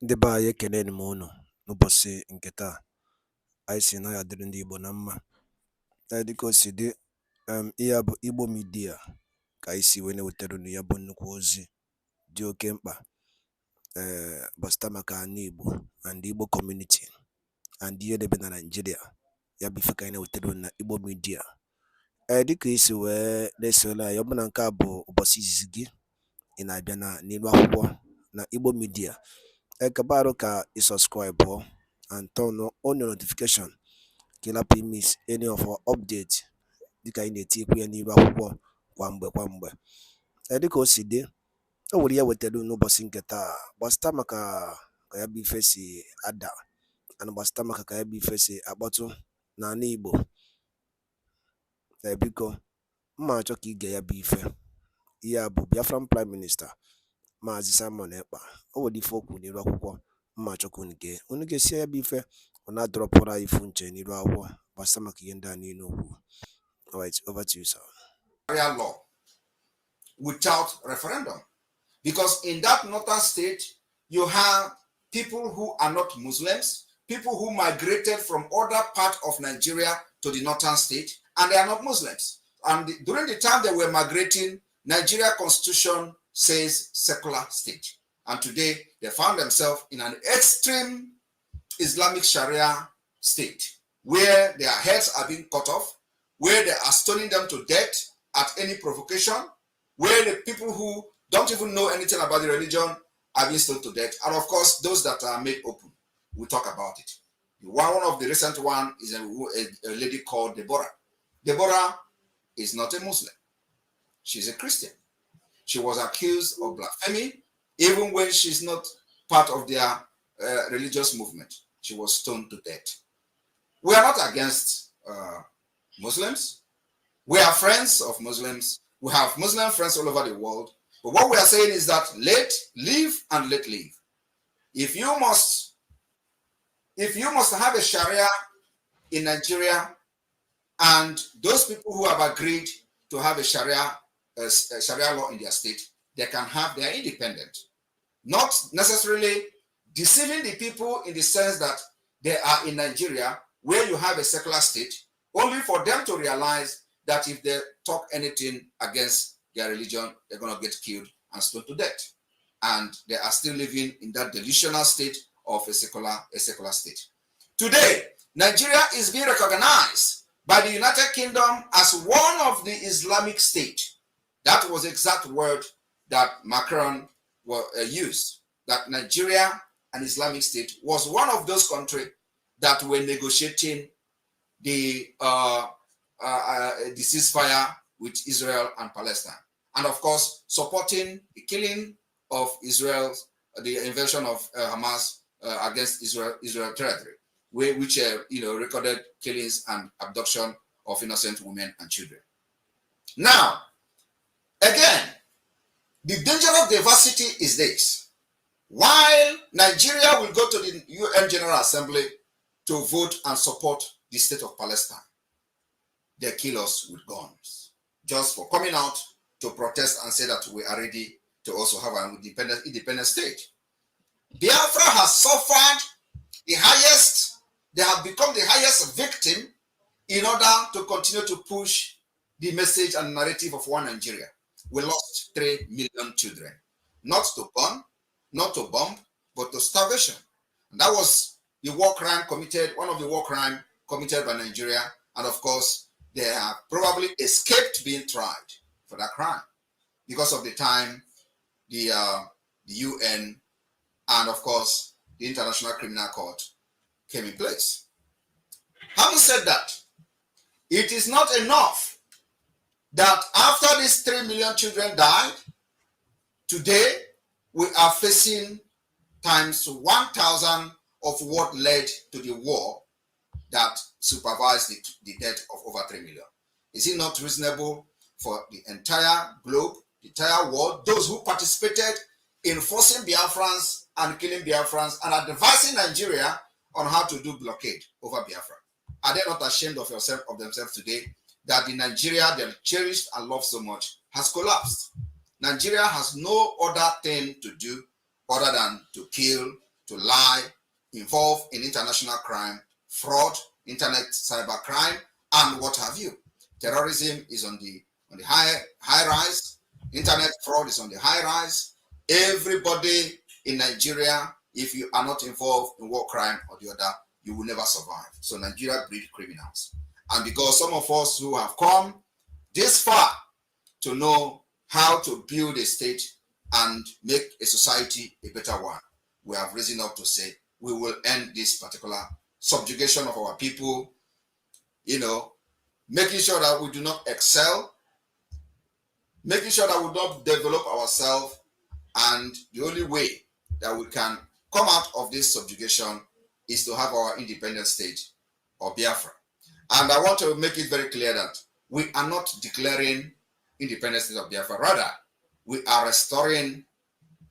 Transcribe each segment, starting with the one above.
Ndị be anyị ekeneni m unu n'ụbọchị nke taa. Anyị sị na ya dịrị ndị Igbo na mma. Dịka o si dị, ihe a bụ Igbo Media ka anyị si wee na-ewetara unu ya bụ nnukwu ozi dị oke mkpa gbasịta maka ana Igbo and Igbo community and ihe debe na Nigeria. Ya bụ ife ka anyị na-ewetara unu na Igbo Media. Dịka isi wee na-esole anyị, ọ bụ na nke a bụ ụbọchị izizi gị ị na-abịa n'ilu akwụkwọ na Igbo Media, ekabaru ka i subscribe and turn on your notification ka ị lapụ miss any of our update dịka anyị na-etikwu ya n'ilu akwụkwọ kwa mgbe. Dịka o si dị, o nwere ya wetara n'ụbọchị nke taa gbasịta maka ka ya bụ ife si ada and gbasịta maka ka ya bụ ife si akpọtụ n'ala Igbo. Biko mma achọ ka ige ya bụ ife. Ihe a bụ Biafran Prime Minister MAZI EKPA. O nwere ife okwu n'ilu akwụkwọ mma achọ ka unu ga-esi ya bụ ife ọ na-adọrọpụrụ anyị ifu nche n'ilu akwụkwọ gbasịta maka ihe ndị a niile okwu. Alright, over to you, sir. Sharia law without referendum, because in that northern state you have people who are not Muslims, people who migrated from other parts of Nigeria to the northern state, and they are not Muslims. And during the time they were migrating, Nigeria constitution says secular state, and today they found themselves in an extreme Islamic Sharia state where their heads are being cut off, where they are stoning them to death at any provocation, where the people who don't even know anything about the religion are being stoned to death, and of course those that are made open. We'll talk about it. One of the recent one is a lady called Deborah. Deborah is not a Muslim. She's a Christian. She was accused of blasphemy, even when she's not part of their religious movement. She was stoned to death. We are not against Muslims. We are friends of Muslims. We have Muslim friends all over the world. But what we are saying is that let live and let live. If you must have a Sharia in Nigeria, and those people who have agreed to have a Sharia law in their state, they can have their independence. Not necessarily deceiving the people in the sense that they are in Nigeria where you have a secular state, only for them to realize that if they talk anything against their religion, they're going to get killed and stoned to death. And they are still living in that delusional state of a secular state. Today, Nigeria is being recognized by the United Kingdom as one of the Islamic state. That was the exact word that Macron used, that Nigeria, an Islamic state, was one of those countries that were negotiating the ceasefire with Israel and Palestine, and of course supporting the killing of Israel, the invasion of Hamas against Israel territory, which recorded killings and abduction of innocent women and children. Now, again, the danger of diversity is this: while Nigeria will go to the UN General Assembly to vote and support the state of Palestine, they kill us with guns just for coming out to protest and say that we are ready to also have an independent state. Biafra has suffered the highest, they have become the highest victim in order to continue to push the message and narrative of one Nigeria. We lost 3 million children, not to burn, not to bomb, but to starvation. And that was the war crime committed, one of the war crimes committed by Nigeria. And of course, they have probably escaped being tried for that crime because of the time the UN and of course the International Criminal Court came in place. Having said that, it is not enough that after these 3 million children died, today we are facing times 1,000 of what led to the war that supervised the death of over 3 million. Is it not reasonable for the entire globe, the entire world, those who participated in forcing Biafrans and killing Biafrans and advising Nigeria on how to do blockade over Biafra? Are they not ashamed of themselves today that the Nigeria they cherished and loved so much has collapsed? Nigeria has no other thing to do other than to kill, to lie, involved in international crime, fraud, internet cyber crime, and what have you. Terrorism is on the high rise. Internet fraud is on the high rise. Everybody in Nigeria, if you are not involved in war crime or the other, you will never survive. So Nigeria breeds criminals. And because some of us who have come this far to know how to build a state and make a society a better one, we have risen up to say we will end this particular subjugation of our people, making sure that we do not excel, making sure that we don't develop ourselves, and the only way that we can come out of this subjugation is to have our independent state or Biafra. And I want to make it very clear that we are not declaring independent state of Biafra. Rather, we are restoring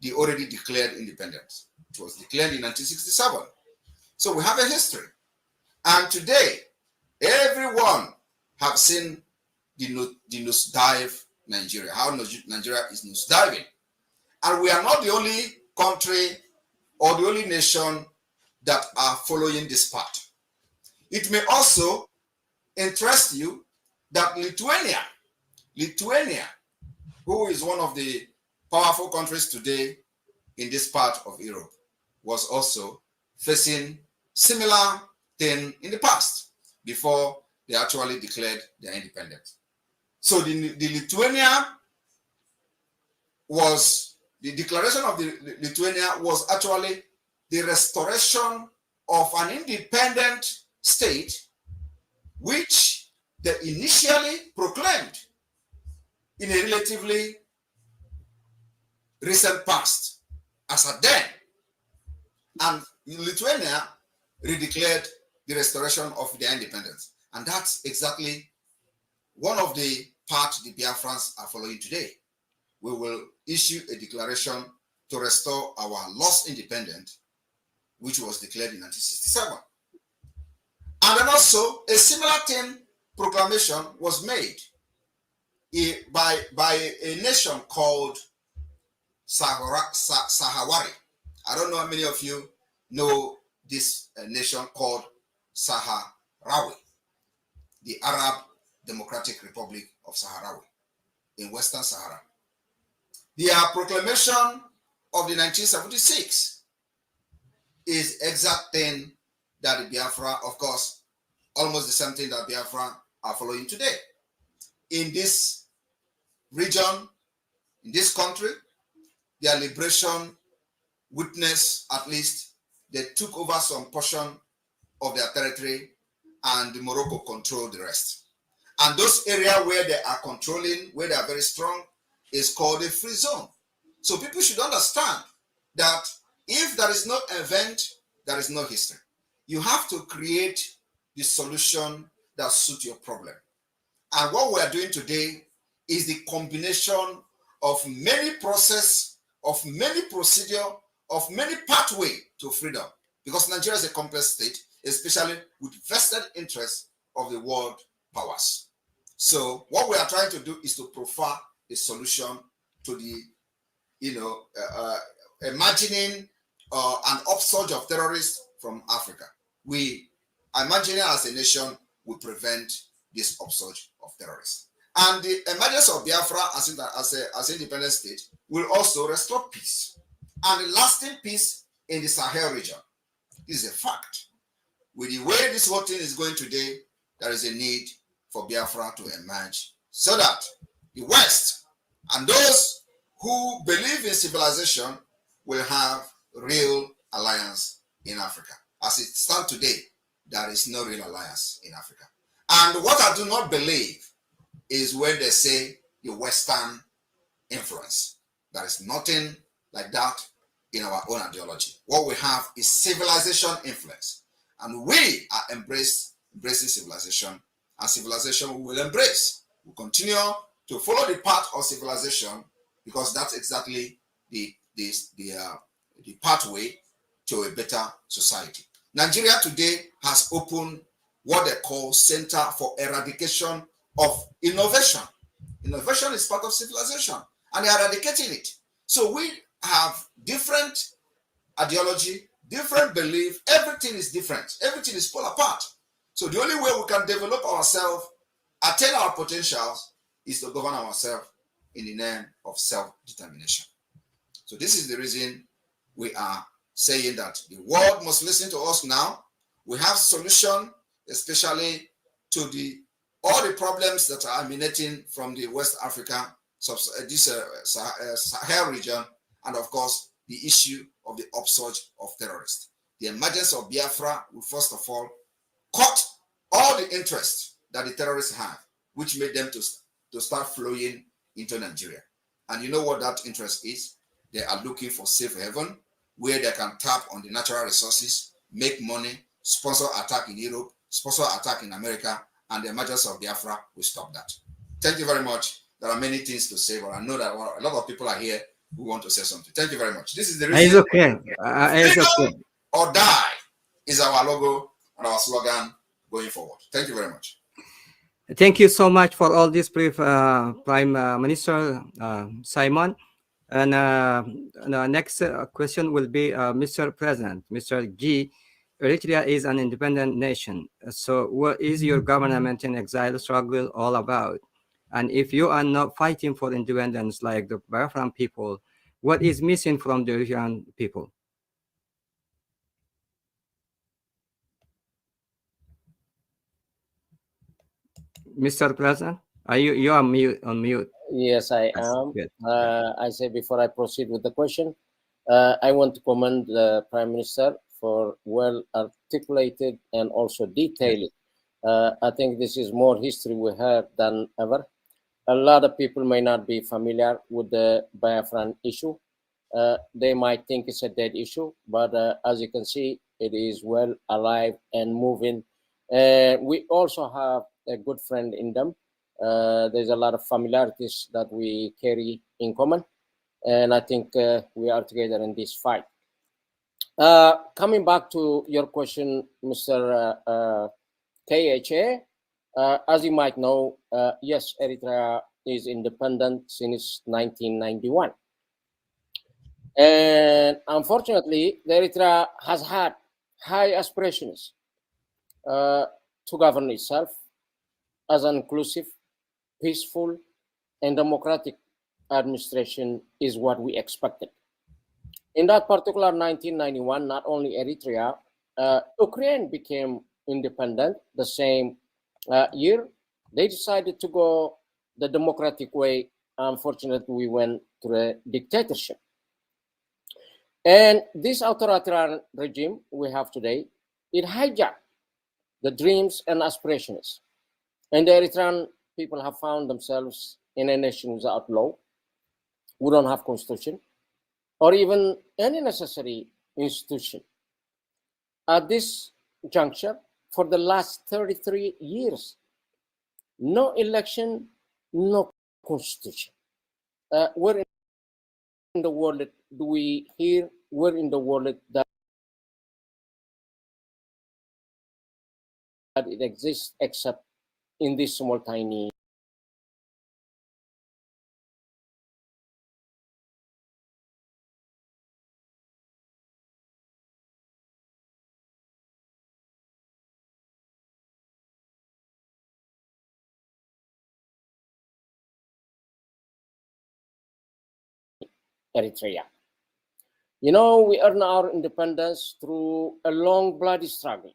the already declared independence. It was declared in 1967. So we have a history. And today, everyone have seen the nosedive Nigeria, how Nigeria is nosediving. And we are not the only country or the only nation that are following this path. It may also interest you that Lithuania, who is one of the powerful countries today in this part of Europe, was also facing similar thing in the past before they actually declared their independence. So the Lithuania was, the declaration of the Lithuania was actually the restoration of an independent state which they initially proclaimed in a relatively recent past as a then. And Lithuania redeclared the restoration of their independence. And that's exactly one of the paths the Biafrans are following today. We will issue a declaration to restore our lost independence, which was declared in 1967. And then also a similar thing proclamation was made by a nation called Sahawari. I don't know how many of you know this nation called Sahrawi, the Arab Democratic Republic of Sahrawi in Western Sahara. Their proclamation of the 1976 is exact thing that the Biafra, of course, almost the same thing that Biafra are following today. In this region, in this country, their liberation witness, at least, they took over some portion of their territory and Morocco controlled the rest. And those areas where they are controlling, where they are very strong, is called a free zone. So people should understand that if there is no event, there is no history. You have to create the solution that suits your problem. And what we are doing today is the combination of many process, of many procedure, of many pathway to freedom. Because Nigeria is a complex state, especially with vested interests of the world powers. So what we are trying to do is to proffer a solution to the, imagining an upsurge of terrorists from Africa. We imagining as a nation will prevent this upsurge of terrorists. And the emergence of Biafra as an independent state will also restore peace and a lasting peace in the Sahel region. This is a fact. With the way this whole thing is going today, there is a need for Biafra to emerge so that the West and those who believe in civilization will have real alliance in Africa. As it stands today, there is no real alliance in Africa. And what I do not believe is when they say the Western influence. There is nothing like that in our own ideology. What we have is civilization influence. And we are embracing civilization, and civilization we will embrace. We continue to follow the path of civilization because that's exactly the pathway to a better society. Nigeria today has opened what they call Center for Eradication of Innovation. Innovation is part of civilization, and they are eradicating it. So we have different ideology, different belief, everything is different. Everything is pulled apart. So the only way we can develop ourselves, attain our potentials, is to govern ourselves in the name of self-determination. So this is the reason we are saying that the world must listen to us now. We have solution, especially to all the problems that are emanating from the West Africa, Sahel region, and of course, the issue of the upsurge of terrorists. The emergence of Biafra will first of all cut all the interest that the terrorists have, which made them to start flowing into Nigeria. And you know what that interest is? They are looking for safe haven where they can tap on the natural resources, make money, sponsor attack in Europe, sponsor attack in America, and the emergence of Biafra will stop that. Thank you very much. There are many things to say, but I know that a lot of people are here who want to say something. Thank you very much. This is the reason. It's okay. It's okay. Or die is our logo and our slogan going forward. Thank you very much. Thank you so much for all this brief, Prime Minister Simon. And the next question will be Mr. President, Mr. G. Eritrea is an independent nation. So what is your government in exile struggle all about? And if you are not fighting for independence like the Biafran people, what is missing from the Eritrean people? Mr. President, are you are on mute? Yes, I am. I say before I proceed with the question, I want to commend the Prime Minister for well articulated and also detailed. I think this is more history we have than ever. A lot of people may not be familiar with the Biafran issue. They might think it's a dead issue, but as you can see, it is well alive and moving. We also have a good friend in them. There's a lot of familiarities that we carry in common, and I think we are together in this fight. Coming back to your question, Mr. KHA, as you might know, yes, Eritrea is independent since 1991. And unfortunately, the Eritrea has had high aspirations to govern itself as an inclusive, peaceful, and democratic administration is what we expected. In that particular 1991, not only Eritrea, Ukraine became independent the same year. They decided to go the democratic way. Unfortunately, we went to a dictatorship. And this authoritarian regime we have today, it hijacked the dreams and aspirations. And the Eritrean people have found themselves in a nation without law. We don't have constitution or even any necessary institution. At this juncture, for the last 33 years, no election, no constitution. Where in the world do we hear, where in the world that it exists except in this small tiny Eritrea? You know, we earned our independence through a long bloody struggle,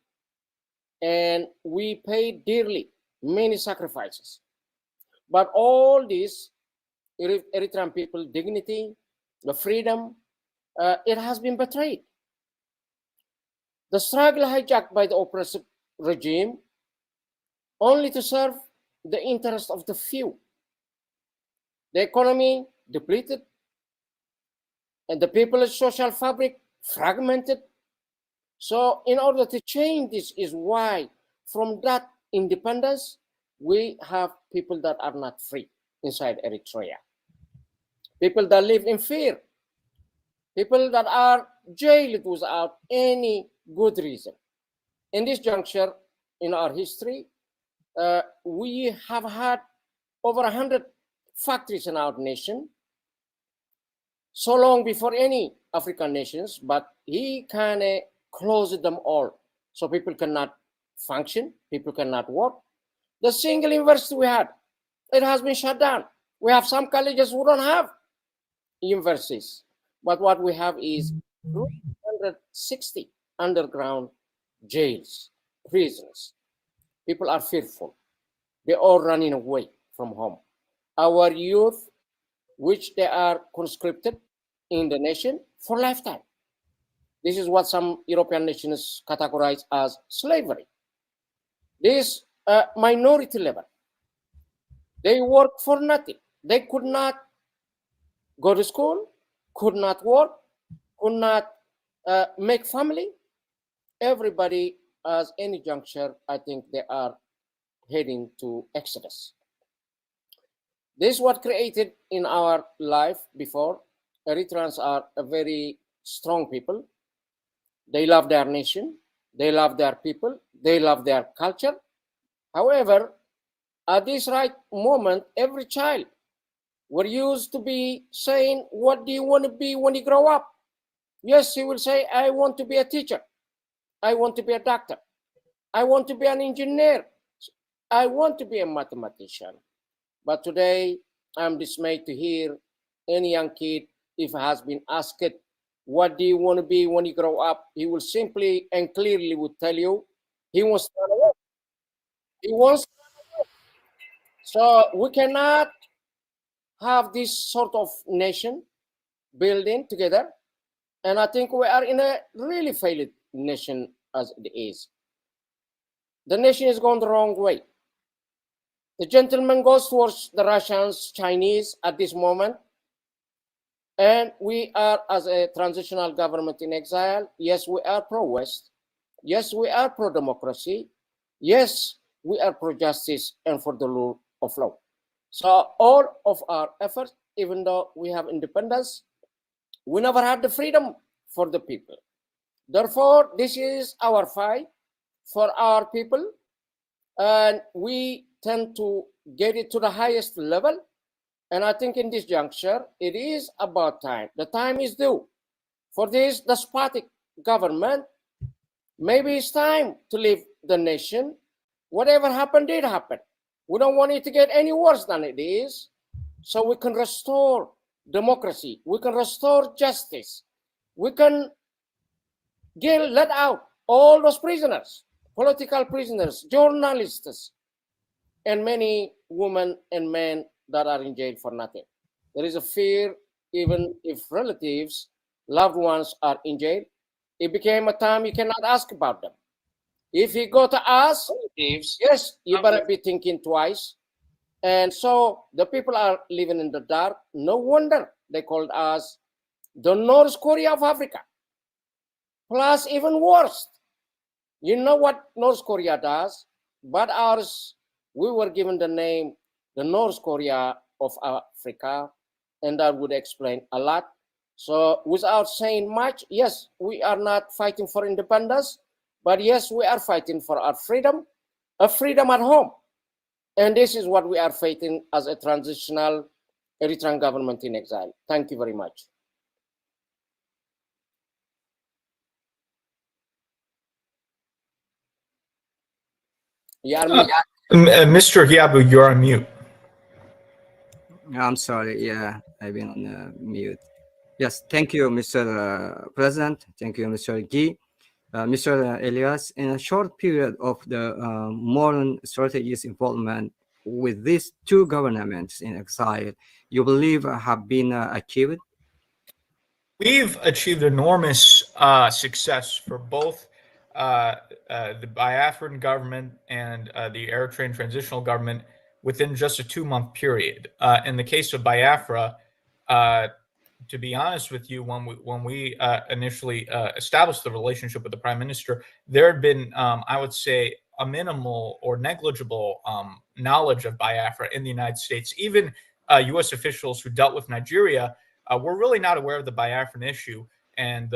and we paid dearly, many sacrifices. But all this, Eritrean people, dignity, the freedom, it has been betrayed. The struggle hijacked by the oppressive regime only to serve the interest of the few. The economy depleted, and the people's social fabric fragmented. So in order to change this is why from that independence, we have people that are not free inside Eritrea. People that live in fear. People that are jailed without any good reason. In this juncture in our history, we have had over 100 factories in our nation. so long before any African nations, but he kind of closed them all. So people cannot function, people cannot work. The single university we had, it has been shut down. We have some colleges who don't have universities, but what we have is 360 underground jails, prisons. People are fearful. They're all running away from home. Our youth, which they are conscripted in the nation for lifetime. This is what some European nations categorize as slavery. This minority level, they work for nothing. They could not go to school, could not work, could not make family. Everybody, at any juncture, I think they are heading to exodus. This is what created in our life before. Eritreans are a very strong people. They love their nation. They love their people. They love their culture. However, at this right moment, every child were used to be saying, what do you want to be when you grow up? Yes, he will say, I want to be a teacher. I want to be a doctor. I want to be an engineer. I want to be a mathematician. But today, I'm dismayed to hear any young kid, if he has been asked, what do you want to be when you grow up? He will simply and clearly would tell you, he wants to run away. He wants to run away. So we cannot have this sort of nation building together. And I think we are in a really failed nation as it is. The nation is going the wrong way. The gentleman goes towards the Russians, Chinese at this moment. And we are, as a transitional government in exile, yes, we are pro-West. Yes, we are pro-democracy. Yes, we are pro-justice and for the rule of law. So all of our efforts, even though we have independence, we never had the freedom for the people. Therefore, this is our fight for our people. And we tend to get it to the highest level. And I think in this juncture, it is about time. The time is due for this despotic government. Maybe it's time to leave the nation. Whatever happened did happen. We don't want it to get any worse than it is. So we can restore democracy. We can restore justice. We can let out all those prisoners, political prisoners, journalists, and many women and men that are in jail for nothing. There is a fear, even if relatives, loved ones are in jail. It became a time you cannot ask about them. If you go to ask relatives, yes, you better be thinking twice. And so the people are living in the dark. No wonder they called us the North Korea of Africa. Plus, even worse, you know what North Korea does, but ours, we were given the name the North Korea of Africa, and that would explain a lot. So without saying much, yes, we are not fighting for independence, but yes, we are fighting for our freedom, a freedom at home. And this is what we are fighting as a transitional Eritrean government in exile. Thank you very much. Mr. Yabu, you're on mute. I'm sorry. Yeah, I've been on mute. Yes, thank you, Mr. President. Thank you, Mr. Gee. Mr. Elias, in a short period of the modern strategies involvement with these two governments in exile, you believe have been achieved? We've achieved enormous success for both the Biafran government and the Eritrean transitional government within just a 2-month period. In the case of Biafra, to be honest with you, when we initially established the relationship with the Prime Minister, there had been, I would say, a minimal or negligible knowledge of Biafra in the United States. Even U.S. officials who dealt with Nigeria were really not aware of the Biafran issue. And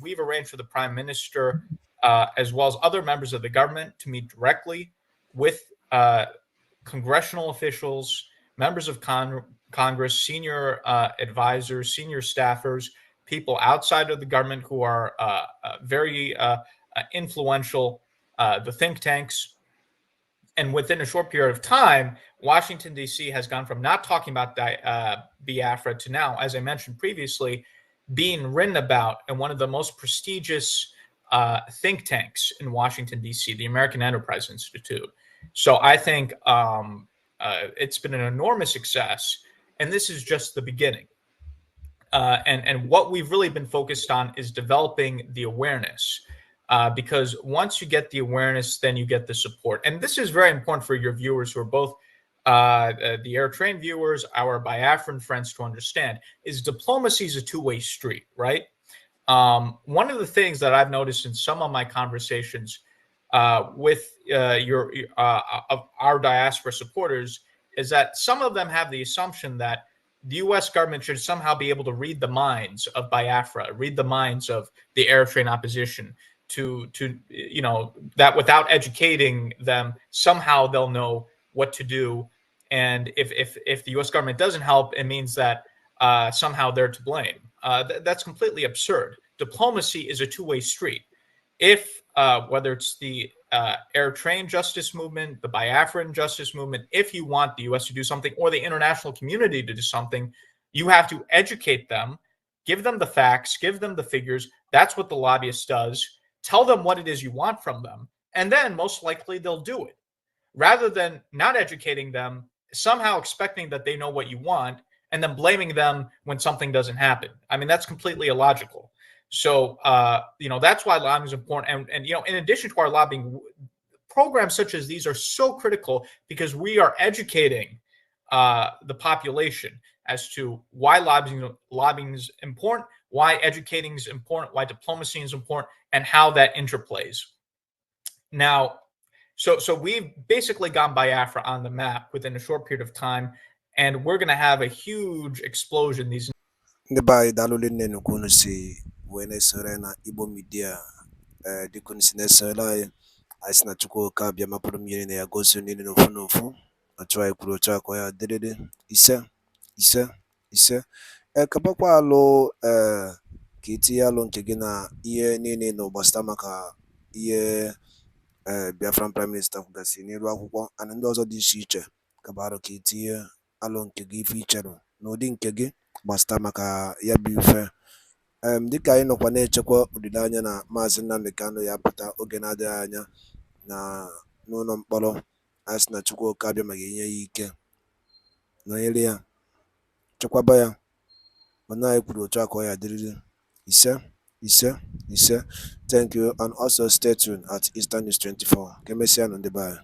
we've arranged for the Prime Minister, as well as other members of the government, to meet directly with congressional officials, members of Congress, senior advisors, senior staffers, people outside of the government who are very influential, the think tanks. And within a short period of time, Washington, D.C. has gone from not talking about Biafra to now, as I mentioned previously, being written about in one of the most prestigious think tanks in Washington, D.C., the American Enterprise Institute. So I think it's been an enormous success, and this is just the beginning. And what we've really been focused on is developing the awareness. Because once you get the awareness, then you get the support. And this is very important for your viewers who are both the Eritrean viewers, our Biafran friends to understand, is diplomacy is a two-way street, right? One of the things that I've noticed in some of my conversations with our diaspora supporters is that some of them have the assumption that the U.S. government should somehow be able to read the minds of Biafra, read the minds of the Eritrean opposition, to that without educating them, somehow they'll know what to do. And if the U.S. government doesn't help, it means that somehow they're to blame. That's completely absurd. Diplomacy is a two-way street. If whether it's the Eritrean justice movement, the Biafran justice movement, if you want the U.S. to do something or the international community to do something, you have to educate them, give them the facts, give them the figures. That's what the lobbyist does. Tell them what it is you want from them, and then most likely they'll do it. Rather than not educating them, somehow expecting that they know what you want, and then blaming them when something doesn't happen. I mean, that's completely illogical. So, that's why lobbying is important. And in addition to our lobbying, programs such as these are so critical because we are educating the population as to why lobbying is important, why educating is important, why diplomacy is important, and how that interplays. Now, so we've basically gotten Biafra on the map within a short period of time, and we're going to have a huge explosion these. Ndị be anyị daalụ nne nnukwu unu si wee na-esore na Igbo Media dịka unu si na-esore anyị sị na Chukwu oke abịa mapụrụ mmiri na ya gosi niile n'ofu n'ofu otu anyị kwuru otu akọ ya dịrịrị ise ise ise ekebakwa alụ ka itinye alụ nke gị na ihe niile na gbasara maka ihe Biafran Prime Minister kwugasị n'iru akwụkwọ ana ndị ọzọ dị iche iche kabarụ ka itinye alụ nke gị ife icherụ n'ụdị nke gị gbasara maka ya bụ ife dịka anyị nọkwa na-echekwa olileanya na Maazị Nnamdi Kanu ya pụta oge na-adịghị anya na n'ụlọ mkpọrọ anyị sị na Chukwu oke abịa ma ga-enye ya ike nọnyere ya chekwaba ya mana anyị kwuru otu aka ọ ya dịrịrị ise ise ise. Thank you and also stay tuned at Eastern News 24 ka emesịa nụ ndị be anyị.